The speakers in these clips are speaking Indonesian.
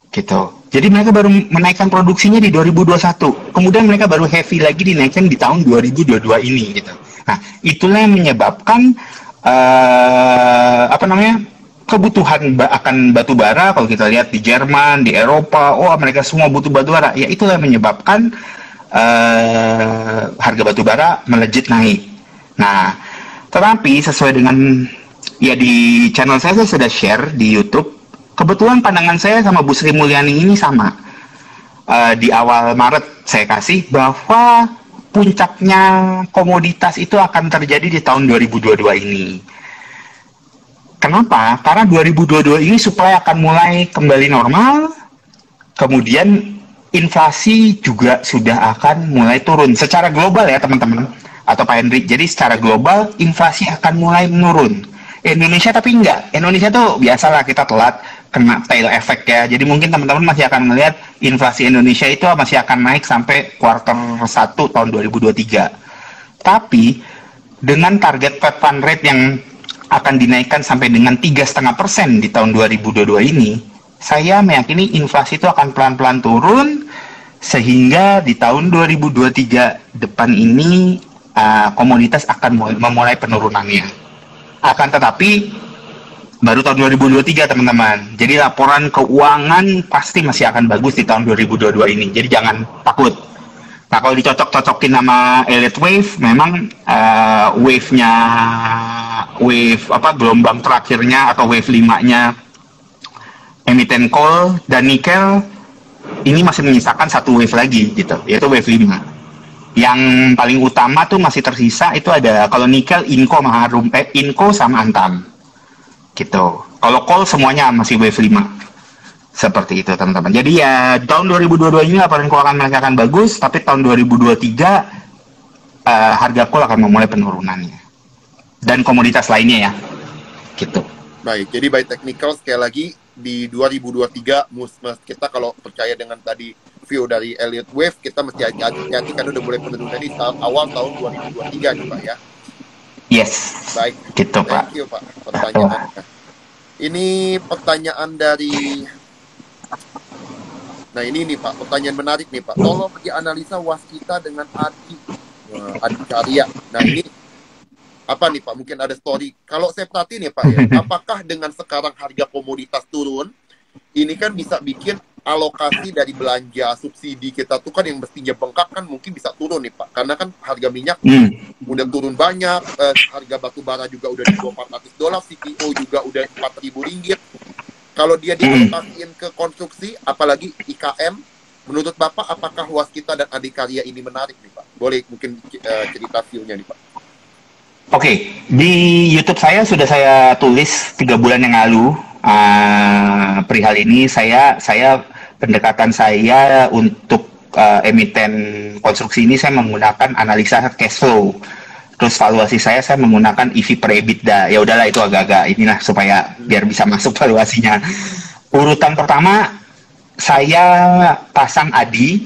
gitu. Jadi mereka baru menaikkan produksinya di 2021, kemudian mereka baru heavy lagi dinaikkan di tahun 2022 ini gitu. Nah, itulah yang menyebabkan kebutuhan akan batu bara. Kalau kita lihat di Jerman, di Eropa, mereka semua butuh batu bara. Ya itulah yang menyebabkan harga batu bara melejit naik. Nah, tetapi sesuai dengan ya di channel saya sudah share di YouTube. Kebetulan pandangan saya sama Bu Sri Mulyani ini sama. Di awal Maret saya kasih bahwa puncaknya komoditas itu akan terjadi di tahun 2022 ini. Kenapa? Karena 2022 ini supply akan mulai kembali normal, kemudian inflasi juga sudah akan mulai turun. Secara global ya teman-teman, atau Pak Henry, jadi secara global inflasi akan mulai menurun. Indonesia tapi enggak. Indonesia tuh biasalah kita telat kena tail effect ya. Jadi mungkin teman-teman masih akan melihat inflasi Indonesia itu masih akan naik sampai kuartal 1 tahun 2023. Tapi dengan target Fed Fund Rate yang akan dinaikkan sampai dengan 3,5% di tahun 2022 ini, saya meyakini inflasi itu akan pelan-pelan turun sehingga di tahun 2023 depan ini komoditas akan memulai penurunannya. Akan tetapi baru tahun 2023 teman-teman. Jadi laporan keuangan pasti masih akan bagus di tahun 2022 ini. Jadi jangan takut. Nah kalau dicocok-cocokin sama Elliott Wave, memang gelombang terakhirnya atau wave 5-nya emiten coal dan nikel ini masih menyisakan satu wave lagi gitu, yaitu wave 5. Yang paling utama tuh masih tersisa itu ada kalau nikel Inco sama Antam. Gitu. Kalau coal semuanya masih wave 5. Seperti itu teman-teman. Jadi ya tahun 2022 ini laporan keuangan mereka akan bagus, tapi tahun 2023 harga coal akan memulai penurunannya. Dan komoditas lainnya ya. Gitu. Baik, jadi by technical sekali lagi di 2023 kita kalau percaya dengan tadi view dari Elliott Wave, kita mesti hati-hati karena udah mulai penurunan di awal tahun 2023 nih Pak ya. Yes. Baik. Gitu Pak. Thank you Pak pertanyaannya. Ini pertanyaan dari ini nih Pak, pertanyaan menarik nih Pak. Tolong dianalisa waskita dengan Adi Karya. Nah ini apa nih Pak? Mungkin ada story. Kalau saya perhatiin ya Pak ya, apakah dengan sekarang harga komoditas turun, ini kan bisa bikin alokasi dari belanja subsidi kita tuh kan yang mestinya bengkak kan mungkin bisa turun nih Pak. Karena kan harga minyak udah turun banyak, harga batu bara juga udah di bawah $400, CPO juga udah Rp4.000. Kalau dia dialokasiin ke konstruksi, apalagi IKM, menurut Bapak apakah waskita dan Adikarya ini menarik nih Pak? Boleh mungkin cerita view-nya nih Pak. Oke, di YouTube saya sudah saya tulis 3 bulan yang lalu perihal ini. Saya pendekatan saya untuk emiten konstruksi ini saya menggunakan analisa cash flow. Terus valuasi saya menggunakan EV per EBITDA. Ya udahlah itu agak-agak inilah supaya biar bisa masuk valuasinya. Urutan pertama saya pasang ADI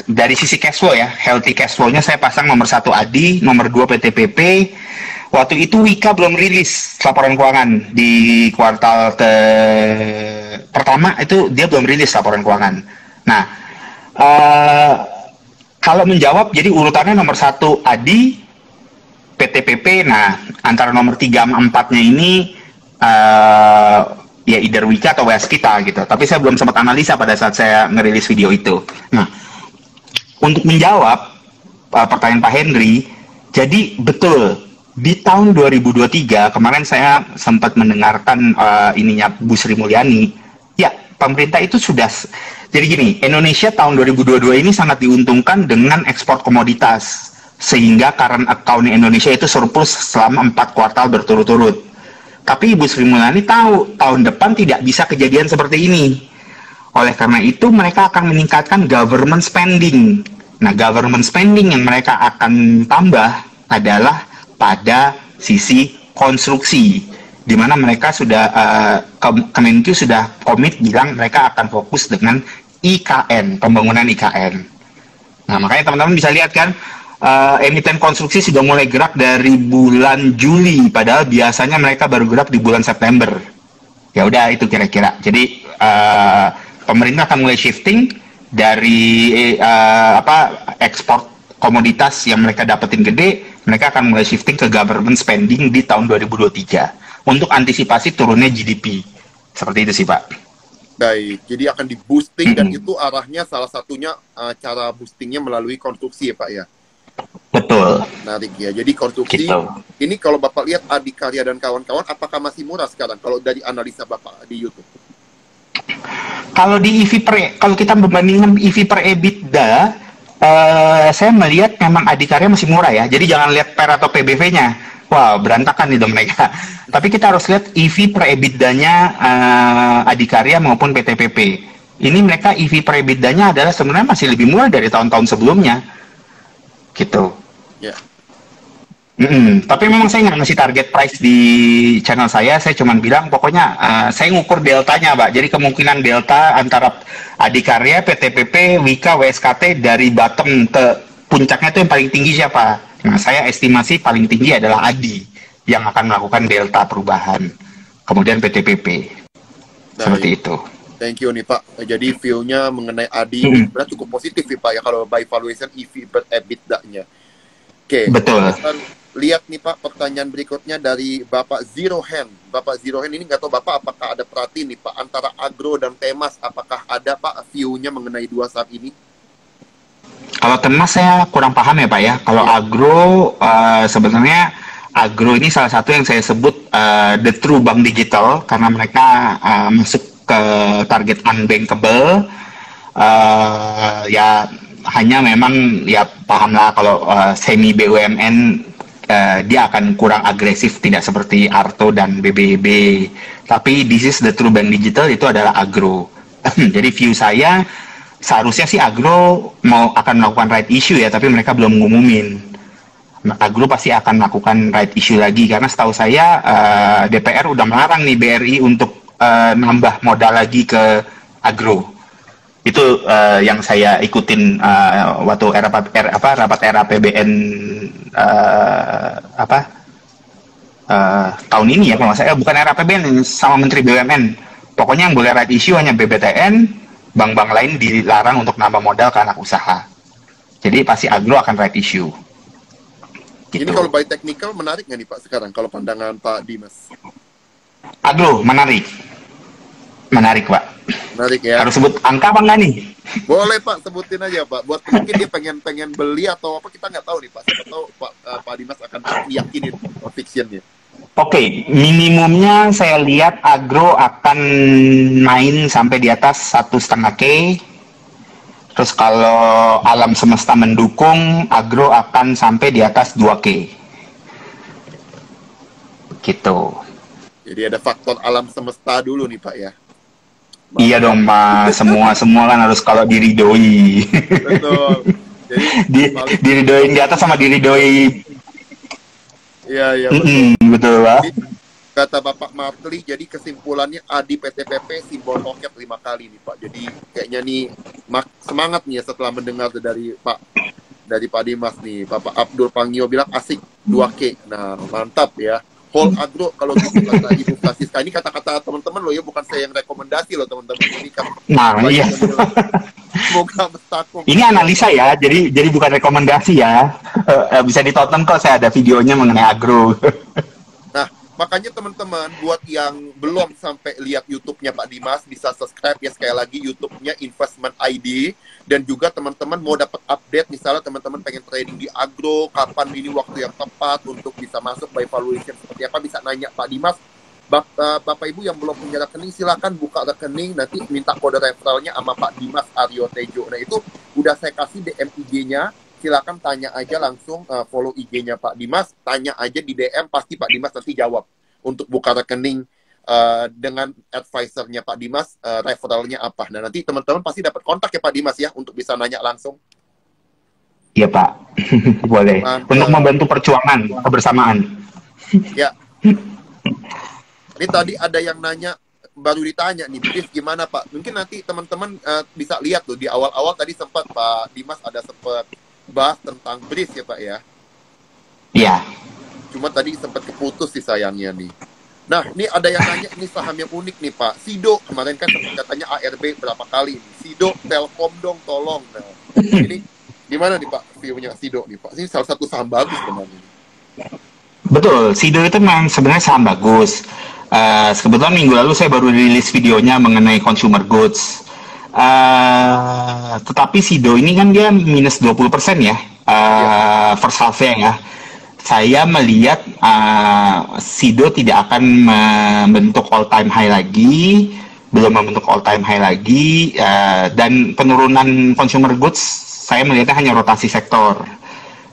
dari sisi cash flow ya, healthy cash flow-nya saya pasang nomor 1 ADI, nomor 2 PTPP. Waktu itu Wika belum rilis laporan keuangan di kuartal pertama itu dia belum rilis laporan keuangan. Nah, kalau menjawab jadi urutannya nomor 1 ADI, PTPP. Nah, antara nomor 3 sama 4-nya ini ya either Wika atau waskita gitu. Tapi saya belum sempat analisa pada saat saya ngerilis video itu. Nah, untuk menjawab pertanyaan Pak Henry, jadi betul di tahun 2023 kemarin saya sempat mendengarkan Bu Sri Mulyani. Ya, pemerintah itu sudah jadi gini, Indonesia tahun 2022 ini sangat diuntungkan dengan ekspor komoditas sehingga current account Indonesia itu surplus selama 4 kuartal berturut-turut. Tapi Ibu Sri Mulyani tahu tahun depan tidak bisa kejadian seperti ini. Oleh karena itu mereka akan meningkatkan government spending. Nah, government spending yang mereka akan tambah adalah pada sisi konstruksi, di mana mereka sudah Kemenq sudah komit bilang mereka akan fokus dengan IKN, pembangunan IKN. Nah, makanya teman-teman bisa lihat kan, emiten konstruksi sudah mulai gerak dari bulan Juli, padahal biasanya mereka baru gerak di bulan September. Ya udah itu kira-kira. Jadi pemerintah akan mulai shifting dari ekspor komoditas yang mereka dapetin gede, mereka akan mulai shifting ke government spending di tahun 2023 untuk antisipasi turunnya GDP. Seperti itu sih, Pak. Baik, jadi akan di boosting dan itu arahnya salah satunya cara boostingnya melalui konstruksi ya Pak ya. Betul. Menarik ya. Jadi konstruksi Gitu. ini kalau Bapak lihat Adikarya dan kawan-kawan, apakah masih murah sekarang kalau dari analisa Bapak di YouTube? Kalau di kalau kita membandingkan EV per EBITDA, saya melihat memang Adikarya masih murah ya. Jadi jangan lihat PER atau PBV-nya. Wah, berantakan nih dong mereka. Tapi kita harus lihat EV per EBITDA-nya Adikarya maupun PTPP. Ini mereka EV per EBITDA-nya adalah sebenarnya masih lebih murah dari tahun-tahun sebelumnya. Gitu. Ya. Tapi memang saya nggak ngasih target price di channel saya cuma bilang pokoknya saya ngukur deltanya, Pak. Jadi kemungkinan delta antara Adikarya, PTPP, Wika, WSKT dari bottom ke puncaknya itu yang paling tinggi siapa? Nah, saya estimasi paling tinggi adalah Adi yang akan melakukan delta perubahan. Kemudian PTPP. Seperti itu. Thank you nih Pak. Jadi view-nya mengenai Adi sebenarnya cukup positif nih Pak ya kalau by valuation EV per EBITDA-nya. Oke. Betul. Kita lihat nih Pak pertanyaan berikutnya dari Bapak Zero Hand. Bapak Zero Hand ini nggak tahu Bapak apakah ada perhatiin nih Pak antara Agro dan Temas, apakah ada Pak view-nya mengenai dua saham ini? Kalau Temas saya kurang paham ya Pak ya. Kalau Agro sebenarnya Agro ini salah satu yang saya sebut the true bank digital karena mereka masuk ke target unbankable. Ya hanya memang ya pahamlah kalau semi BUMN dia akan kurang agresif, tidak seperti Arto dan BBB. Tapi this is the true bank digital itu adalah Agro. Jadi view saya seharusnya sih Agro akan melakukan right issue ya, tapi mereka belum ngumumin. Agro pasti akan melakukan right issue lagi karena setahu saya DPR udah melarang nih BRI untuk nambah modal lagi ke Agro. Itu yang saya ikutin waktu rapat era PBN tahun ini ya kalau nggak salah, bukan era PBN sama Menteri BUMN. Pokoknya yang boleh right issue hanya BBTN, bank-bank lain dilarang untuk nambah modal ke anak usaha. Jadi pasti Agro akan right issue. Gitu. Ini kalau by technical menarik nggak nih Pak sekarang kalau pandangan Pak Dimas? Agro menarik. Menarik Pak. Menarik ya. Harus sebut angka apa nggak nih? Boleh Pak, sebutin aja Pak. Buat mungkin dia pengen beli atau apa kita nggak tahu nih Pak. Siapa tahu Pak Dimas akan yakinin fictionnya. Oke, minimumnya saya lihat Agro akan main sampai di atas 1,5K. Terus kalau alam semesta mendukung, Agro akan sampai di atas 2K. Gitu. Jadi ada faktor alam semesta dulu nih Pak ya. Iya dong Pak, semua kan harus kalau diridoi. Betul. Jadi diridoin di atas sama diridoi. Iya betul. Betul Pak. Jadi, kata Bapak Martli, jadi kesimpulannya Adi PTPP simbol roket 5 kali nih Pak. Jadi kayaknya nih semangat nih ya setelah mendengar dari Pak Dimas nih. Bapak Abdul Pangio bilang asik 2K. Nah mantap ya. Whole Agro kalau gitu kata Ibu Francisca. Ini kata-kata teman-teman loh ya, bukan saya yang rekomendasi loh teman-teman. Ini kan iya. Semoga mestakum. Ini analisa ya, jadi bukan rekomendasi ya. Bisa ditonton kok, saya ada videonya mengenai Agro. Nah, makanya teman-teman buat yang belum sampai lihat YouTube-nya Pak Dimas bisa subscribe ya, sekali lagi YouTube-nya Investment ID. Dan juga teman-teman mau dapat update, misalnya teman-teman pengen trading di Agro, kapan ini waktu yang tepat untuk bisa masuk by valuation seperti apa, bisa nanya Pak Dimas. Bapak Ibu yang belum punya rekening, silakan buka rekening, nanti minta kode referralnya sama Pak Dimas Aryo Tejo. Nah itu udah saya kasih DM IG-nya, silakan tanya aja langsung, follow IG-nya Pak Dimas, tanya aja di DM, pasti Pak Dimas nanti jawab untuk buka rekening. Dengan advisernya Pak Dimas, referralnya apa. Nah nanti teman-teman pasti dapat kontak ya Pak Dimas ya untuk bisa nanya langsung. Iya Pak, boleh. Mantap. Untuk membantu perjuangan kebersamaan. Ya. Ini tadi ada yang nanya, baru ditanya nih, brief gimana Pak? Mungkin nanti teman-teman bisa lihat tuh di awal-awal tadi sempat Pak Dimas ada sempat bahas tentang brief ya Pak ya. Iya. Cuma tadi sempat keputus sih sayangnya nih. Nah, ini ada yang nanya, ini saham yang unik nih Pak. Sido, kemarin kan katanya ARB berapa kali nih. Sido, Telkom dong, tolong. Nah, ini gimana nih Pak view-nya Sido nih Pak? Ini salah satu saham bagus sebenarnya. Betul, Sido itu memang sebenarnya saham bagus. Kebetulan minggu lalu saya baru rilis videonya mengenai consumer goods. Tetapi Sido ini kan dia minus 20% ya, first half-nya ya. Saya melihat Sido tidak akan membentuk all-time high lagi, belum membentuk all-time high lagi, dan penurunan consumer goods saya melihatnya hanya rotasi sektor.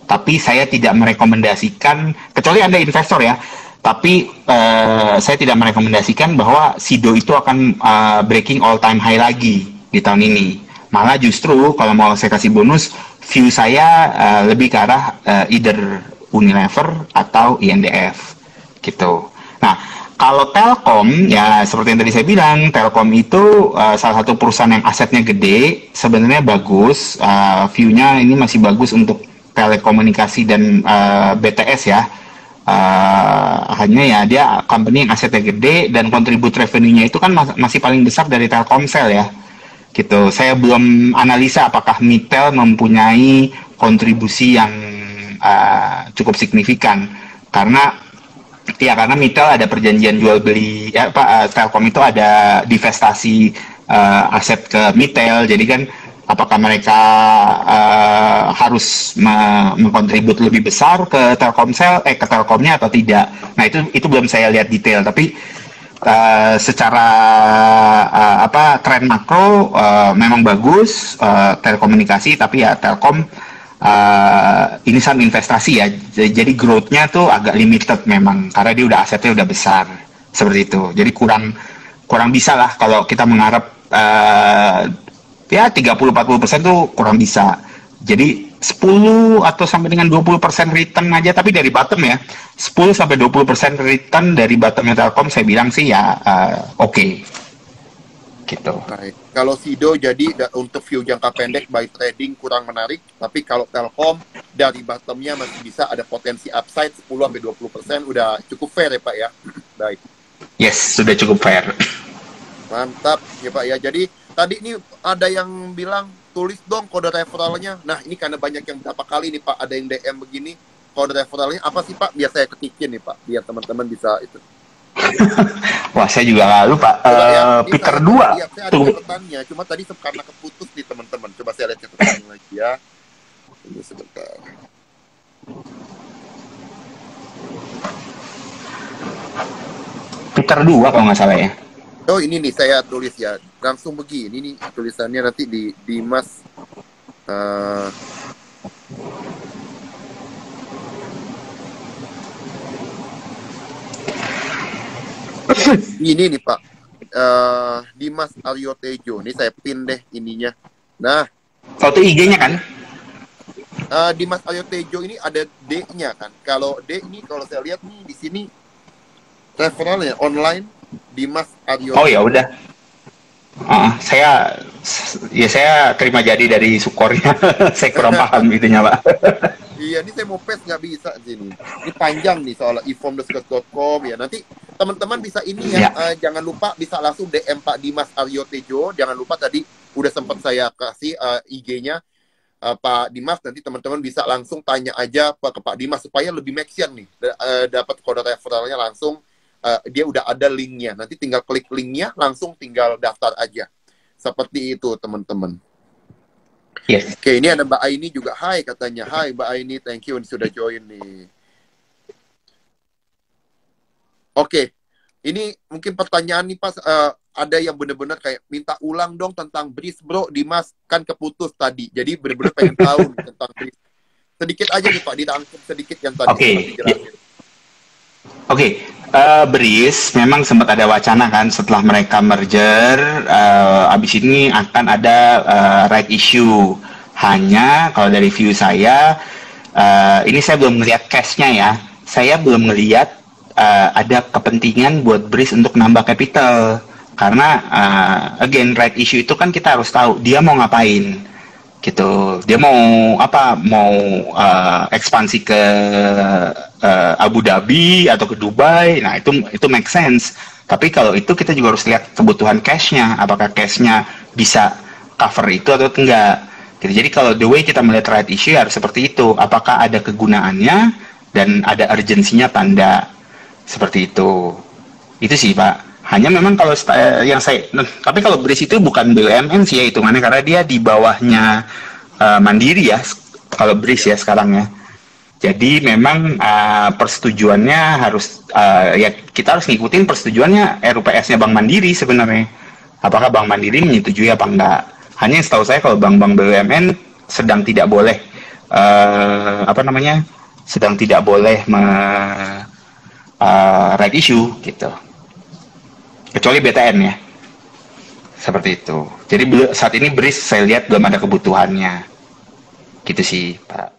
Tapi saya tidak merekomendasikan, kecuali Anda investor ya, tapi saya tidak merekomendasikan bahwa Sido itu akan breaking all-time high lagi di tahun ini. Malah justru kalau mau saya kasih bonus, view saya lebih ke arah either Unilever atau INDF gitu. Nah, kalau Telkom ya seperti yang tadi saya bilang, Telkom itu salah satu perusahaan yang asetnya gede, sebenarnya bagus, view-nya ini masih bagus untuk telekomunikasi dan BTS ya. Hanya ya dia company yang asetnya gede dan kontribut revenue-nya itu kan masih paling besar dari Telkomsel ya. Gitu. Saya belum analisa apakah Mitel mempunyai kontribusi yang cukup signifikan karena Mitel ada perjanjian jual beli ya Pak, Telkom itu ada divestasi aset ke Mitel, jadi kan apakah mereka harus mengkontribut lebih besar ke Telkomsel ke Telkomnya atau tidak. Nah itu belum saya lihat detail, tapi secara tren makro memang bagus telekomunikasi, tapi ya Telkom ini saham investasi ya, jadi growth-nya tuh agak limited memang karena dia udah asetnya udah besar seperti itu. Jadi kurang bisa lah kalau kita mengharap ya 30-40% tuh kurang bisa. Jadi 10 atau sampai dengan 20% return aja, tapi dari bottom ya 10 sampai 20% return dari bottomnya Telkom saya bilang sih ya oke. Gitu. Baik. Kalau Sido jadi untuk view jangka pendek by trading kurang menarik, tapi kalau Telkom dari bottomnya masih bisa ada potensi upside 10-20%, udah cukup fair ya Pak ya. Baik. Yes, sudah cukup fair. Mantap ya Pak ya. Jadi tadi ini ada yang bilang tulis dong kode referralnya. Nah ini karena banyak yang berapa kali nih Pak ada yang DM begini, kode referralnya apa sih Pak? Biar saya ketikin nih Pak, biar teman-teman bisa itu. Wah, saya juga nggak lupa. Peter 2. Iya, saya ada catatannya. Cuma tadi karena keputus nih teman-teman. Coba saya lihat catatannya lagi ya. Ini sebentar. Peter 2 kalau nggak salah ya. Oh ini nih saya tulis ya. Langsung begini nih tulisannya nanti di Dimas. Ini nih Pak, Dimas Aryo Tejo. Ini saya pin deh ininya. Nah, foto IG-nya kan? Dimas Aryo Tejo ini ada D-nya kan. Kalau D ini kalau saya lihat nih di sini referralnya online Dimas Aryo. Oh ya udah. Saya terima jadi dari Sukornya. Saya kurang paham itunya Pak. Iya, ini saya mau paste nggak bisa sini. Ini panjang nih soal ifomdeskus.com ya. Nanti teman-teman bisa ini ya. Jangan lupa bisa langsung DM Pak Dimas Aryo Tejo. Jangan lupa tadi udah sempat saya kasih IG-nya Pak Dimas. Nanti teman-teman bisa langsung tanya aja ke Pak Dimas supaya lebih make sense nih. Dapat kode referralnya langsung. Dia udah ada linknya. Nanti tinggal klik linknya, langsung tinggal daftar aja. Seperti itu teman-teman. Yes. Oke, ini ada Mbak Aini juga. Hai katanya. Hai Mbak Aini, thank you sudah join nih. Oke, ini mungkin pertanyaan nih Pak. Ada yang benar-benar kayak minta ulang dong tentang BRIS bro. Dimas kan keputus tadi. Jadi benar-benar pengen tahu nih tentang BRIS. Sedikit aja nih Pak, dirangkum sedikit yang tadi. Oke. BRIS memang sempat ada wacana kan setelah mereka merger, abis ini akan ada right issue. Hanya kalau dari view saya, ini saya belum melihat cash-nya ya. Saya belum melihat ada kepentingan buat BRIS untuk nambah capital. Karena again right issue itu kan kita harus tahu dia mau ngapain gitu. Dia mau apa? Mau ekspansi ke Abu Dhabi atau ke Dubai. Nah, itu make sense. Tapi kalau itu kita juga harus lihat kebutuhan cash-nya. Apakah cash-nya bisa cover itu atau enggak. Gitu. Jadi kalau the way kita melihat right issue harus seperti itu. Apakah ada kegunaannya dan ada urgensinya tanda seperti itu. Itu sih Pak. Hanya memang kalau yang saya, tapi kalau BRIS itu bukan BUMN sih ya hitungannya karena dia di bawahnya Mandiri ya. Kalau BRIS ya sekarang ya. Jadi memang persetujuannya harus ya kita harus ngikutin persetujuannya RUPS-nya Bank Mandiri sebenarnya. Apakah Bank Mandiri menyetujui apa enggak? Hanya setahu saya kalau bank-bank BUMN sedang tidak boleh sedang tidak boleh right issue gitu. Kecuali BTN ya. Seperti itu. Jadi saat ini BRIS saya lihat belum ada kebutuhannya. Gitu sih, Pak.